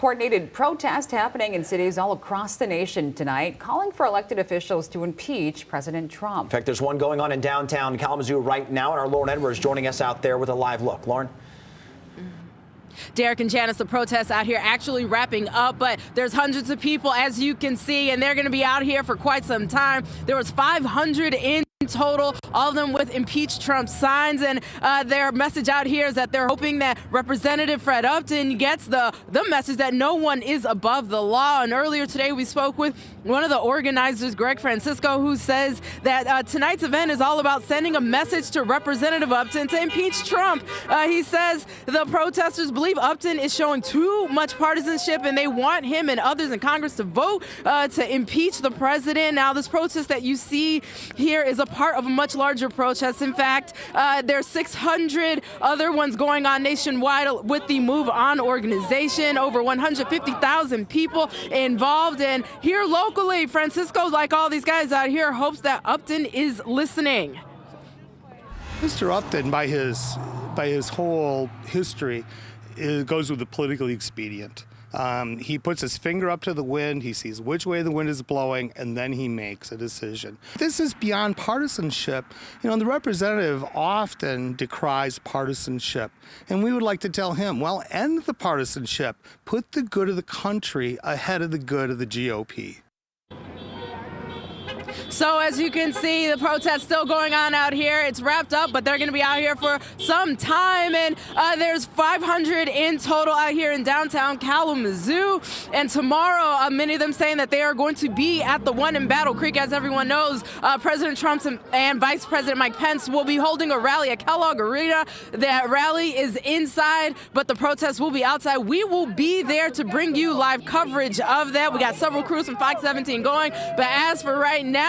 Coordinated protest happening in cities all across the nation tonight, calling for elected officials to impeach President Trump. In fact, there's one going on in downtown Kalamazoo right now, and our Lauren Edwards joining us out there with a live look. Lauren? Derek and Janice, the protests out here actually wrapping up, but there's hundreds of people, as you can see, and they're going to be out here for quite some time. There was 500 in total, all of them with impeach Trump signs, and their message out here is that they're hoping that Representative Fred Upton gets the message that no one is above the law. And earlier today we spoke with one of the organizers, Greg Francisco, who says that tonight's event is all about sending a message to Representative Upton to impeach Trump. He says the protesters believe Upton is showing too much partisanship and they want him and others in Congress to vote to impeach the president. Now, this protest that you see here is a part of a much larger protest. In fact, there's 600 other ones going on nationwide with the Move On organization. Over 150,000 people involved. And here locally, Francisco, like all these guys out here, hopes that Upton is listening. Mr. Upton, by his whole history, goes with the politically expedient. He puts his finger up to the wind, he sees which way the wind is blowing, and then he makes a decision. This is beyond partisanship. You know, the representative often decries partisanship, and we would like to tell him, well, end the partisanship. Put the good of the country ahead of the good of the GOP. So as you can see, the protest still going on out here. It's wrapped up, but they're going to be out here for some time. And there's 500 in total out here in downtown Kalamazoo. And tomorrow, many of them saying that they are going to be at the one in Battle Creek. As everyone knows, President Trump and Vice President Mike Pence will be holding a rally at Kellogg Arena. That rally is inside, but the protest will be outside. We will be there to bring you live coverage of that. We got several crews from Fox 17 going. But as for right now,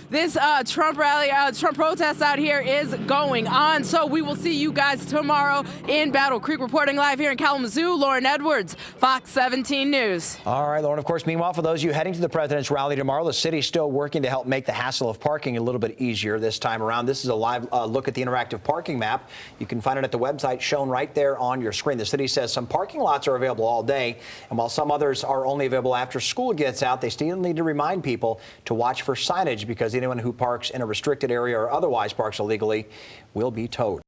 this Trump rally, Trump protest out here is going on. So we will see you guys tomorrow in Battle Creek. Reporting live here in Kalamazoo, Lauren Edwards, Fox 17 News. All right, Lauren, of course, meanwhile, for those of you heading to the president's rally tomorrow, the city's still working to help make the hassle of parking a little bit easier this time around. This is a live look at the interactive parking map. You can find it at the website shown right there on your screen. The city says some parking lots are available all day, and while some others are only available after school gets out, they still need to remind people to watch for signage because anyone who parks in a restricted area or otherwise parks illegally will be towed.